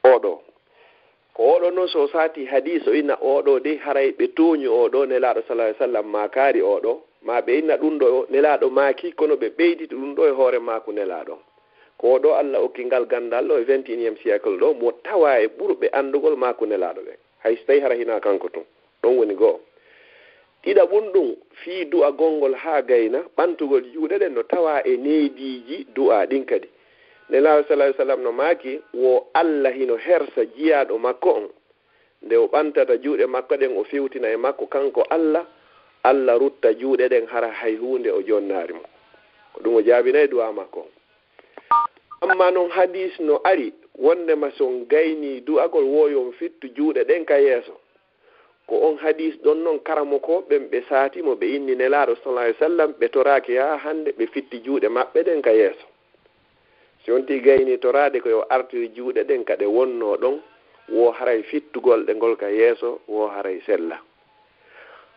oɗo ko oɗo noon so sati hadis o inna oɗo de haray ɓe toñi oɗo nelaɗo sallallahu alaihi wasallam makari oɗo ma ɓe inna ɗum ɗo nelaɗo maki kono ɓe ɓeyditi ɗum ɗo e hoore maku nelaɗo ko oɗo Allah okkingal gandal ɗo e 21e siècle ɗo mo tawa e ɓurɓe andugol maku nelaɗo ɓe hay so tawi hara hina kanko tun ɗon woni goho ɗiɗa ɓum ɗum fii du'a gongol haa gayna ɓantugol juuɗe ɗen no tawa e neediji du'a ɗin kadi nelaɗo sallallahu alaihi wasallam no maaki wo Allah hino hersa jiyaɗo makko on nde o ɓantata juuɗe makko ɗen o fewtina e makko kanko Allah rutta juuɗe ɗen hara hay hunde o jonnaari mo ko ɗum o jaabinayi du'a makko amma noon hadis no ari wondema son gayni du'agol woyon fittu juuɗe ɗen ka yeeso ko on hadis ɗon noon karamo ko ɓen ɓe saatimo ɓe inni nelaɗo sallallahu alaihi wasallam ɓe toraki ha hande ɓe fitti juuɗe maɓɓe ɗen ka yeeso si wonti gayni torade ko yo artiri juuɗe ɗen ka ɗe wonno ɗon wo haray fittugol ɗe ngol ka yeeso wo haray sella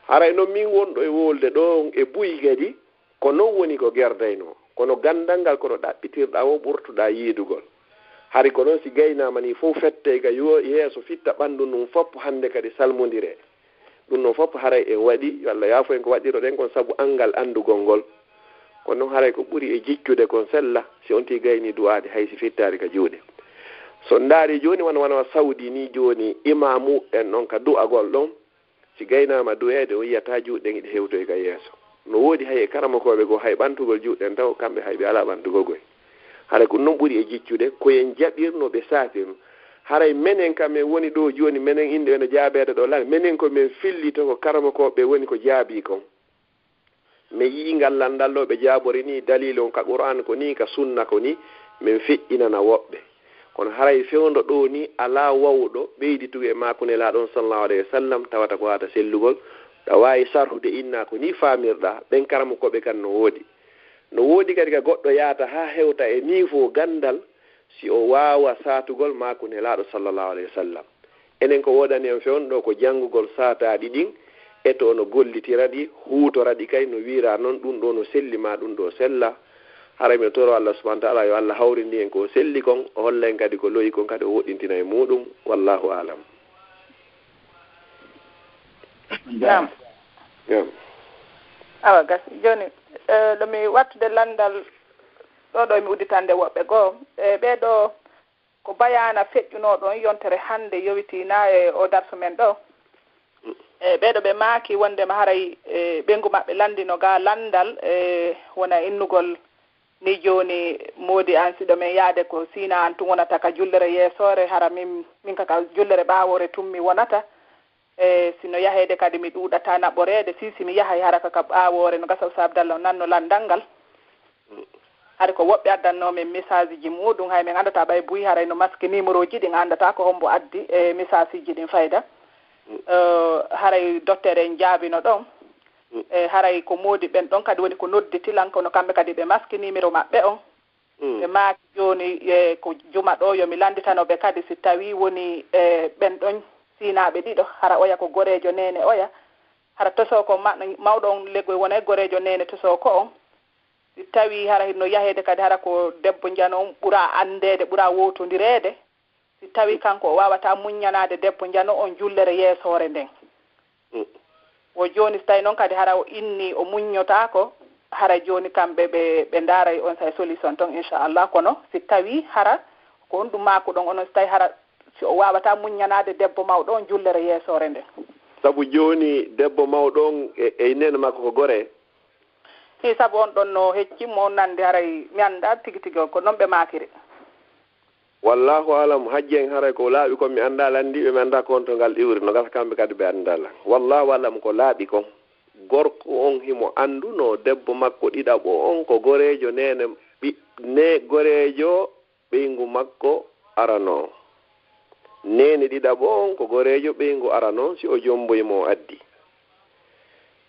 haray noon min wonɗo e wolde ɗo e buyi kadi ko non woni ko gerdayno kono gandal ngal kono ɗaɓɓitirɗa wo ɓurtuɗa yiidugol hari ko noon si gaynama ni fof fette ka yeeso fitta ɓandu num fopp hande kadi salmodire ɗum noon fopp haray en waɗi walla yaafo en ko waɗiro ɗen kon saabu angal andugol ngol kono noon haray ko ɓuri e jiccude kon sella si on ti gayni du'ade hay si fittari ka juuɗe so ndaari joni wana saudi ni joni imamu en ɗon ka du'agol ɗon si gaynama du'ede o yiyata juuɗe ɗe hewtoy ka yeeso no woodi hay e karamakoɓe go hay ɓantugol juuɗen taw kamɓe hay ɓe ala ɓantugol goy haray ko noon ɓuri e jiccude koyen jaɓirno ɓe saatirno haray menen kam en woni ɗo joni menen inde ene jaabeede ɗo lan menen ko min fillito ko karamakoɓe woni ko jaabi kon mi yii ngal landal ɗo ɓe jaabori ni dalil on ka qur'an ko ni ka sunna ko ni min feƴƴinana woɓɓe kono haray fewndo ɗo ni ala wawɗo ɓeydituge e makunelaɗon sallallahu alayhi wa sallam tawata ko hata sellugol ɗa wawi sarhude inna ko ni famirɗa ɓen karamakoɓe kan no woodi kadi ka goɗɗo yaata ha hewta e niveau gandal si o wawa satugol makunelaɗo sallallahu alayhi wa sallam enen ko wodani en fewndo ko janngugol sataɗi ɗin e to no gollitiraɗi huutoraɗi kay no wira noon ɗum ɗo no sellima ɗum ɗo sella haray mi toro Allah subhanahu wa ta'ala yo Allah hawrindi en ko selli kon o holla en kadi ko loyi kon kadi o woɗɗintina e muɗum wallahu alam awa gasi joni ɗomi wattude landal ɗo mi udditande woɓɓe goo ɓeɗo ko bayana feƴƴunoɗon yontere hande yowitina e o darso men ɗo ɓeɗo ɓe maaki wondema haray ɓengu maɓɓe landino ga landal wona innugol ni joni moodi an siɗo men yaade ko sina an tun wonata ka jullere yeesore hara min kaka jullere ɓawore tummi wonata sino yahede kadi mi ɗuuɗata naɓoreede sisi mi yahay haraka ka ɓaawoore no gasa Usa Abdallah nanno landal ngal hade ko woɓɓe addannoomen message ji muɗum hay min anndata ɓay buyi haray no masque numéro ji ɗin anndata ko hombo addi e message ji ɗin fayda haray docteur en jaabino ɗon haray ko moodi ɓen ɗon kadi woni ko nodditilan kono kamɓe kadi ɓe masque numéro maɓɓe on ɓe maaki jooni ko juma ɗo yomi landitanoɓe kadi si tawi woni ɓen ɗon siinaaɓe ɗiɗo hara oya ko goreejo nene oya hara tosoo ko mawɗo on leggoy wona e goreejo nene tosoo ko on si tawi hara no yaheede kadi hara ko debbo njano on ɓura anndeede ɓura wowtondireede si tawi kanko o waawata muññanaade debbo njano on jullere yeesoore nden o jooni so tawi noon kadi hara o inni o muññotaako hara jooni kamɓe ɓe ndaaray on say solution ton inchallah kono si tawi hara ko on ɗum maako ɗon onon so tawi hara si o waawata muññanaade debbo mawɗo on jullere yeesoore nden sabu jooni debbo mawɗo on e nene makko ko goree i sabu on ɗon no heccimmo nande haray mi annda tigi tigi ko noon ɓe maakiri wallahu alam hajjen haray ko laaɓi kon mi annda lanndiɓe mi annda kon to ngal iwri no gasa kamɓe kadi ɓe anndala wallahu alam ko laaɓi kon gorko on himo annduno debbo makko ɗiɗaɓo on ko goreejo nene ne goreejo ɓeyngu makko arano nene ɗiɗaɓo on ko goreejo ɓeyngu arano si o jomboymo addi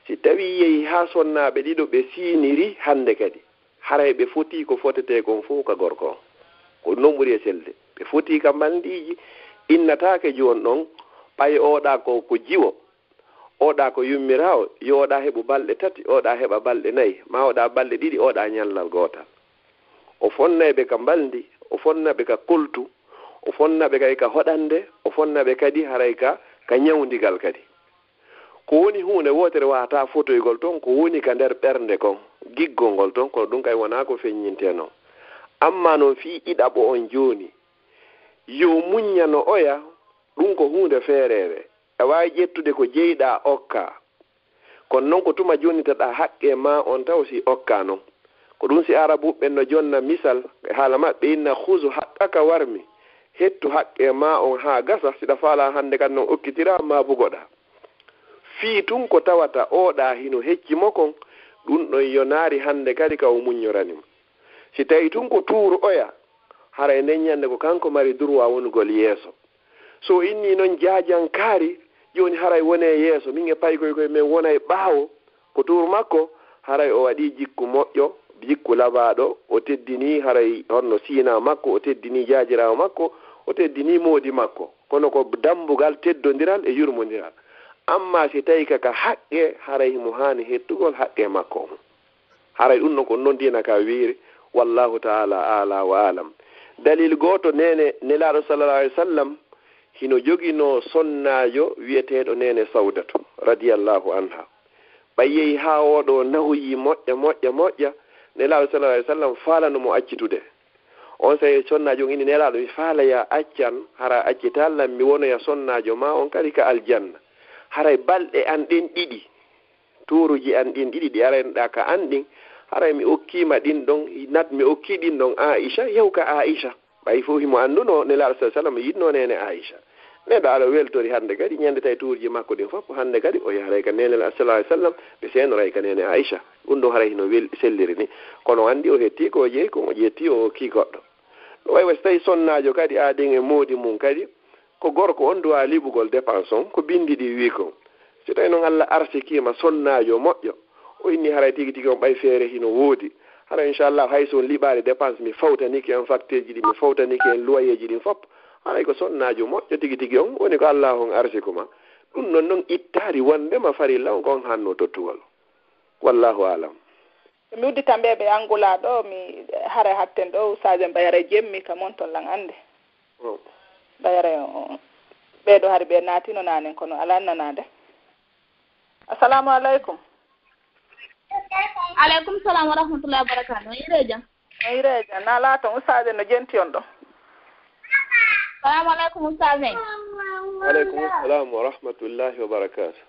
si tawi yehi haa sonnaaɓe ɗiɗo ɓe siiniri hannde kadi haray ɓe fotii ko fotete kon fof ka gorko on ko noon ɓuri e selde ɓe fotii ka mbaldiiji innataake jooni ɗon ɓay oɗa ko jiwo oɗa ko yummirawo yo oɗa heɓu balɗe tati oɗa heɓa balɗe nayi ma oɗa balɗe ɗiɗi oɗa ñallal gootal o fonnaɓe ka mbaldi o fonnaɓe ka koltu o fonnaɓe kadi ka hoɗande o fonnaɓe kadi haray ka ñawdigal kadi ko woni hunde wotere wata fotoygol toon ko woni ka nder ɓernde kon giggol ngol toon kono ɗum kay wona ko feññinte noon amma noon fii ɗiɗaɓo on jooni yo muññano oya ɗum ko hunde feereere a waawi ƴettude ko jeyɗa okka kono noon ko tuma jonnitaɗa haqqe ma on taw si okka noon ko ɗum si arabuɓɓen no jonna misal e haala maɓɓe inna husu haqqaka warmi hettu haqqe ma on haa gasa siɗa faala hannde kadi noon okkitira ma bugoɗa fii tun ko tawata oɗa hino heccimo kon ɗum ɗon yo naari hannde kadi ka o muññoranimo si tawi tun ko tuuru oya hara e nden ñande ko kanko mari droit wonugol yeeso so inni noon jaajankaari joni haray wone yeeso min e paykoy koye men wona e ɓaawo ko tuuru makko haray o waɗi jikku moƴƴo jikku labaɗo o teddini haray honno siina makko o teddini jaajirawo makko o teddini moodi makko kono ko dambugal teddodiral e yurmodiral amma si tawi kaka haqqe haray mo hani hettugol haqqe makko on haray ɗum noon ko noon dina ka wiiri wallahu taala ala wa alam dalil goto nene nelaɗo sallallah alih w sallam hino jogino sonnajo wiyeteɗo nene sawdatu radiallahu anha ɓayyeyi ha oɗo nahoyi moƴƴa nelaɗo sallallah alih w sallam falanomo accitude on sayi sonnajo on ini nelaɗo mi faalaya accan hara accitallam mi wonoya sonnajo ma on kadi ka aljanna haray balɗe an ɗen ɗiɗi turuji an ɗin ɗiɗi ɗi araynoɗa ka an ɗin haray mi okkima ɗin ɗon mi okki ɗin ɗon aicha yew ka aicha ɓay fof himo annduno nelaɗo sa sallam yidno nene aicha neɗɗo aɗa weltori hannde kadi ñande tawi turuji makko ɗin fof hannde kadi o yaharay ka nene sallah sallam ɓe senoray ka nene aicha ɗum ɗo haray hino selliri ni kono anndi o hetti ko jeeyi ko o ƴetti o okki goɗɗo ɗo way so tawi sonnajo kadi aɗin e moodi mum kadi ko gorko on duwa liɓugol dépense on ko bindi ɗi wi kon so tawi noon Allah arsikima sonnajo moƴƴo o inni haray tigi tigi on ɓay feere hino woodi hara inchallah hay so on liɓaali dépense mi fawtaniki en facture ji ɗi mi fawtaniki en loyer ji ɗin fopp haray ko sonnajo moƴƴo tigi tigi on woni ko Allah on arsikuma ɗum noon noon ittaari wondema farilla on kon hanno tottugol wallahu alam mi uddita mbeɓe angula ɗo mi hara hatten ɗo usaje mbayare jemmi ka mon ton lan ande mbayare ɓeɗo hari ɓe naatino nanen kono ala nanade assalamu aleykum aleykum salam wa rahmatullahi wa barakatuh ireja ireja na laaton usaje no jenti on ɗo salamu aleykum usaje aleykum salam wa rahmatullahi wa barakatuh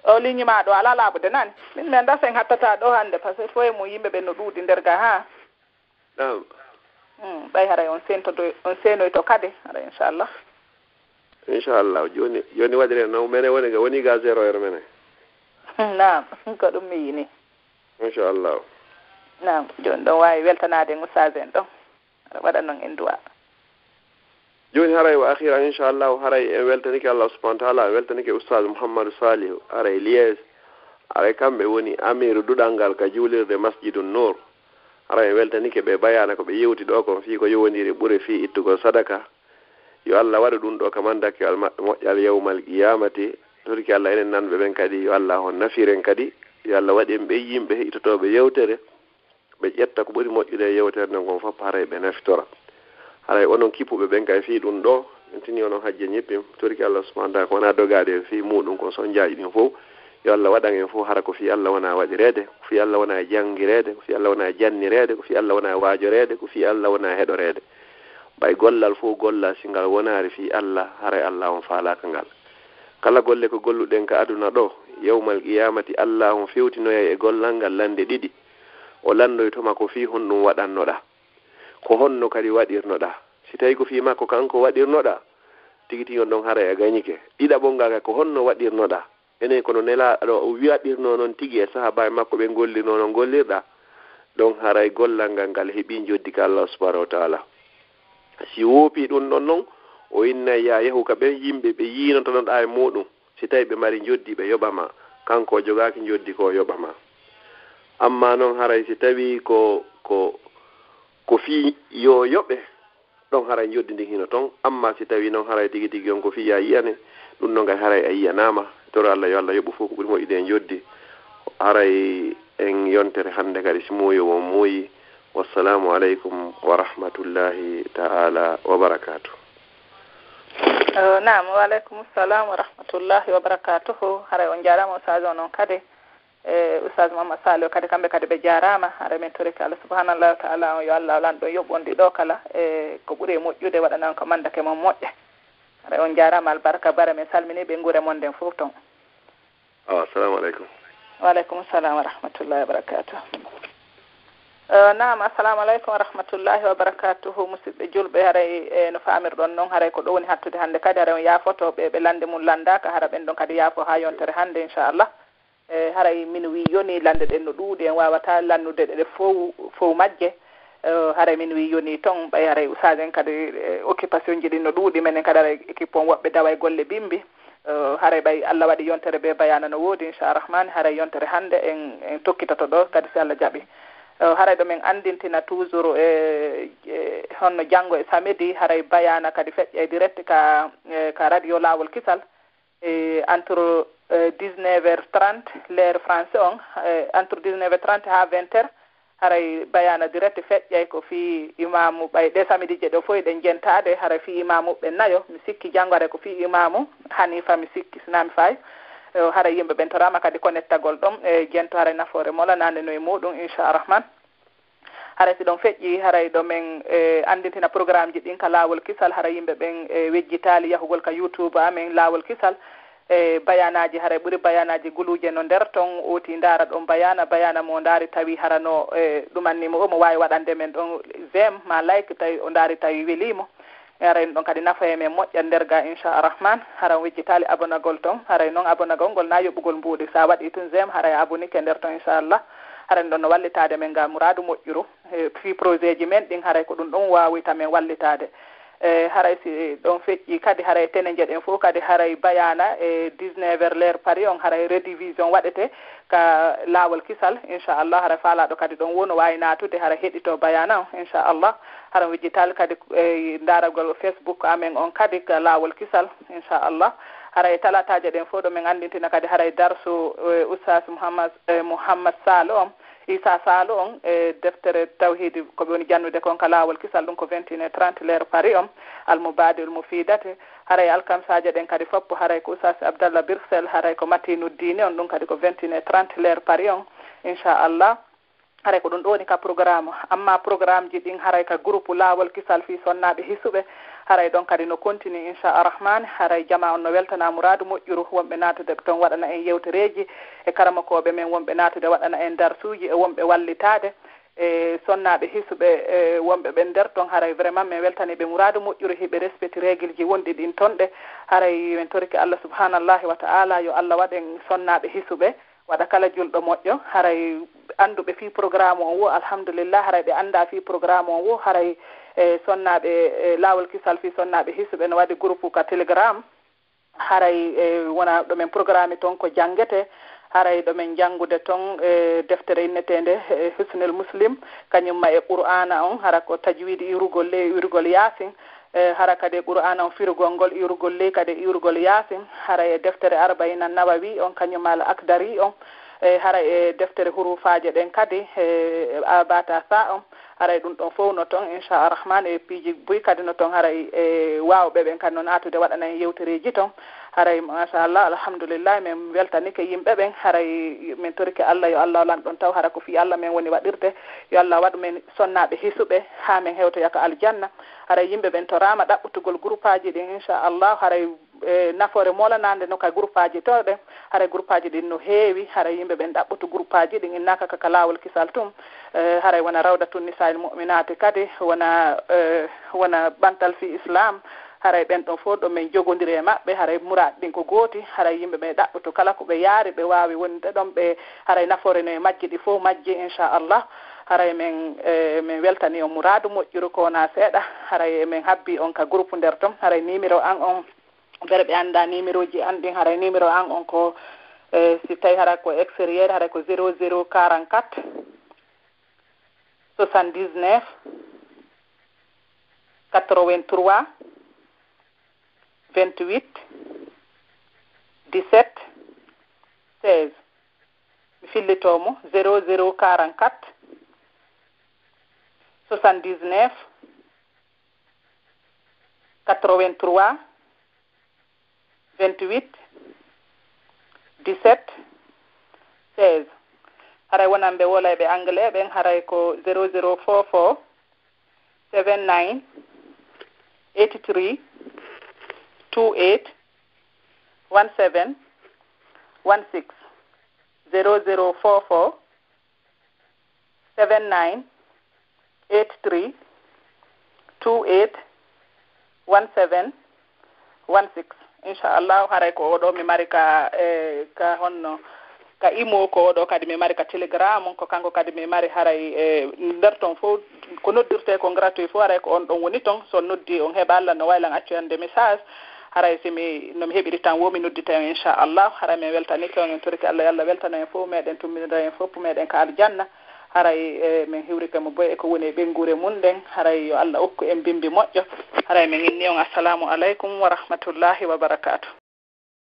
o ligne ma ɗo ala laaɓude nani min min dasen hattata ɗo hannde par ce que foye mo yimɓe ɓe no ɗuuɗi nder ga ha nam ɓay haray on senoy to kade hara inchallah inchallah joni waɗire no mene woni ga 0 heure mene nam ko ɗum mi yini inchallah nam joni ɗon wawi weltanade ustage en ɗon aɗa waɗa noon en duwa joni haray wa akhira inchallah haray en weltanike Allah subhanahu wa ta'ala weltanike ustad Muhammadu Salihu haray Liège haray kamɓe woni amiru duɗal ngal ka juulirde masjidun Nour haray en weltanike ɓe bayana ko ɓe yewti ɗo kon fii ko yowodiri ɓuuri fii ittugol sadaka yo Allah waɗa ɗum ɗo kam andakiwal maɓɓe moƴƴal yawmal qiyamati torki Allah enen nanɓe ɓen kadi yo Allah hon nafiren kadi yo Allah waɗi en ɓe yimɓe itotoɓe yewtere ɓe ƴetta ko ɓuri moƴƴude yewtere nden kon fof haray ɓe nafitora haray onon kippuɓe ɓen kay fii ɗum ɗo en tini onon hajje ñippim torki Allah subhanahu wa ta'ala ko wona dogaɗe en fii muɗum ko son jaaji ɗin fof yo Allah waɗan en fof hara ko fii Allah wona waɗirede ko fii Allah wona jangirede ko fii Allah wona jannirede ko fii Allah wona waajorede ko fii Allah wona heɗorede ɓay gollal fof golla si ngal wonari fii Allah haray Allah on faalaka ngal kala golle ko golluɗen ka aduna ɗo yawmal qiyamati Allah on fewtinoya e gollal ngal lande ɗiɗi o landoytoma ko fii honɗum waɗannoɗa ko honno kadi waɗirnoɗa si tawi ko fii makko kanko waɗirnoɗa tigi tigi on ɗon haray a gañike ɗiɗaɓolngal ko honno waɗirnoɗa enen kono nelaɗo o wiyaɗirno noon tigi e sahaba e makko ɓe gollirno noon gollirɗa ɗon haray gollal ngal heeɓi joddi ka Allah subhanahu wa ta'ala si woopi ɗum ɗon noon o innay ya yahu ka ɓen yimɓe ɓe yinotonoɗa e muɗum si tawi ɓe mari joddi ɓe yoɓama kanko jogaki joddi ko yoɓama amma noon haray si tawi ko fii yo yoɓe ɗon haray joddi ndi hino toon amma si tawi noon haray tigi tigi on ko fii ya yiyane ɗum noon kay haray a yiyanama toro Allah yo Allah yoɓu fof ko ɓuri moƴƴude en joddi haray en yontere hannde kadi si muuyo won muuyi wassalamu aleykum wa rahmatullahi ta'ala wa barakatuh nam wa aleykum salam wa rahmatullahi wa barakatuhu haray on jarama ustage o noon kadi ustage Muhammad Salihu kadi kamɓe kadi ɓe jarama haray min toriki Allah subhanallahu wa ta'ala yo Allah lanɗo yoɓɓondi ɗo kala ko ɓuuri moƴƴude waɗanan ko mandake mon moƴƴe haray on jarama albarka bara min salmini ɓe guure mon nden fof toon assalamu aleykum wa aleykum salam wa rahmatullahi wa barakatuh nam assalamu aleykum wa rahmatullahi wa barakatuhu musidɓe julɓe haray no famirɗon noon haray ko ɗo woni hattude hannde kadi haray on yaafoto ɓe lande mum landaka hara ɓen ɗon kadi yaafo ha yontere hannde inchallah haray min wi yoni lande ɗen no ɗuuɗi en wawata lannude ɗe fow majje haray min wi yoni toon ɓay haray usage en kadi occupation ji ɗi no ɗuuɗi menen kadi haray équipe on woɓɓe dawa e golle bimbi haray ɓay Allah waɗi yontere ɓe bayana no woodi inchallah haray yontere hannde en tokkitoto ɗo kadi si Allah jaaɓi haray ɗo min andintina toujours honno janngo e samedi haray bayana kadi feƴƴa direct ka radio Lawol Kisal entre 19h30 l'heure français on entre 19h30 ha 20h haray bayana direct feƴƴay ko fi imamu ɓay ɗe samedi je ɗo fof ɗen jentade haray fi imamu ɓe nayo mi sikki janngo haray ko fi imamu Hanifa mi sikki sinami fayi haray yimɓe ɓen torama kadi connectagol ɗon e jento haray nafoore mola nande no e muɗum inchallah haray si ɗon feƴƴi haray ɗo men andintina programme ji ɗin ka Lawol Kisal haray yimɓe ɓen wejjitali yahugol ka YouTube amen Lawol Kisal bayanaji haray ɓuri bayanaji guluje no nder toon oti ndara ɗon bayana mo ndaari tawi harano ɗumannimo o mo wawi waɗande men ɗon zem ma like tawi o ndaari tawi welimo haray ɗon kadi nafa e men moƴƴa nder ga inchallah hara wejjitali abonagol toon haray noon abonagol ngol na yoɓugol mbuuɗi sa waɗi tun zem haray abonike nder toon inchallah haray ɗon no wallitade men ga mouradu moƴƴuru fi projet ji men ɗin haray ko ɗum ɗon wawita men wallitade haray si ɗon feƴƴi kadi haray tene jeɗen fof kadi haray bayana e 19h l'heure Paris on haray redivision waɗete ka Lawol Kisal inchallah haray faalaɗo kadi ɗon wono wawi natude haray heɗito bayana o inchallah haray wejjital kadi daragol Facebook amen on kadi ka Lawol Kisal inchallah haray talataje ɗen fof ɗo min andintina kadi haray darsu oustaz Mouhammad Salo on Isa Salo on deftere tawhidi ko woni jannude kon ka Lawol Kisal ɗum ko 21h30 l'heure Paris on almubadil mufidate haray alkamsaje ɗen kadi foppo haray ko oustaz Abdallah Birsel haray ko Matinuddine on ɗum kadi ko 21h30 l'heure Paris on inchallah haray ko ɗum ɗo woni ka programme amma programme ji ɗin haray ka groupe Lawol Kisal fi sonnaɓe hisuɓe haray ɗon kadi no continue inchallah haray jama on no weltana mouradu moƴƴuru wonɓe natude toon waɗana en yewtereji e karamakoɓe men wonɓe natude waɗana en darsuji e wonɓe wallitade e sonnaɓe hisuɓe wonɓe ɓe nder ton haray vraiment min weltani ɓe muradu moƴƴuru hiɓe respecte règle ji wonɗi ɗin tonɗe haray min toriki Allah subhanallahi wa ta'ala yo Allah waɗen sonnaɓe hisuɓe waɗa kala julɗo moƴƴo haray anduɓe fi programme on wo alhamdulillah haray ɓe anda fi programme on wo haray sonnaɓe lawol kisal fi sonnaɓe hisuɓe no waɗi groupe ka telegram haray wona ɗo men programme ton ko jangete haray ɗo men jangude ton deftere innetende husnul muslim kañumma e qur'ana on hara ko tajwidi iwrugol le iwrugol yasin hara kadi qur'ana on firugol ngol iwrugol le kadi iwrugol yasin hara e deftere arba'ina nawawi on kañumma al akdari on hara e deftere hurufaje ɗen kadi abata sa on haray ɗum ɗon fof no toon inchallah e piiji boy kadi no toon haray wawɓe ɓen kadi noon atude waɗana en yewtereji toon haray machallah alhamdulillah min weltanike yimɓe ɓen haray min torike Allah yo Allah lan ɗon taw hara ko fi Allah men woni waɗirde yo Allah waɗu men sonnaɓe hisuɓe ha min hewtoya ko aljanna haray yimɓe ɓen to rama ɗaɓɓutugol groupe aji ɗin inchallah haray nafoore molanande no ka groupe aji to ɗen haray groupe aji ɗin no heewi haray yimɓe ɓen ɗaɓɓutu groupe aji ɗin innaka kaka lawol kisal tum haray wona rawdatun nisa'il mu'minati kadi wona ɓantal fi islam haray ɓen ɗon fof ɗo min jogodiri e maɓɓe haray muraɗ ɗin ko gooti haray yimɓe ɓe ɗaɓɓutu kala ko ɓe yaari ɓe wawi wonde ɗon ɓe haray nafoore no e majji ɗi fof majji inchallah haray min weltani on muradu moƴƴuru ko wona seeɗa haray min habbi on ka groupe nder ton haray numéro an on bere ɓe anda numéro ji an ɗin haray numéro an on ko si tawi haray ko extérieur haray ko 0044 79 83 28 17 16 mi fillitomo 0044 79 83 28 17 16 haray wonan ɓe wola ɓe anglais ɓen haray ko 0044 79 83 28 17 16 0044 79 83 28 17 16 inchallah haray ko oɗo mi mari ka ka honno ka imo ko oɗo kadi mi mari ka telegram on ko kanko kadi mi mari haray nder ton fof ko noddirte ko gratuit fof haray ko on ɗon woni ton so noddi on heɓa Allah no waylan accuyande message haray simi nomi heɓiri tan womi noddita en inchallah haray min weltanike on en toriki Allah yallah weltano en fof meɗen tumminira en fof meɗen ka aljanna haray min hiwrike mo boy e ko woni e ɓengure mum ɗen haray yo Allah okku en bimbi moƴƴo haray min inni on assalamu aleykum wa rahmatullahi wa barakatuh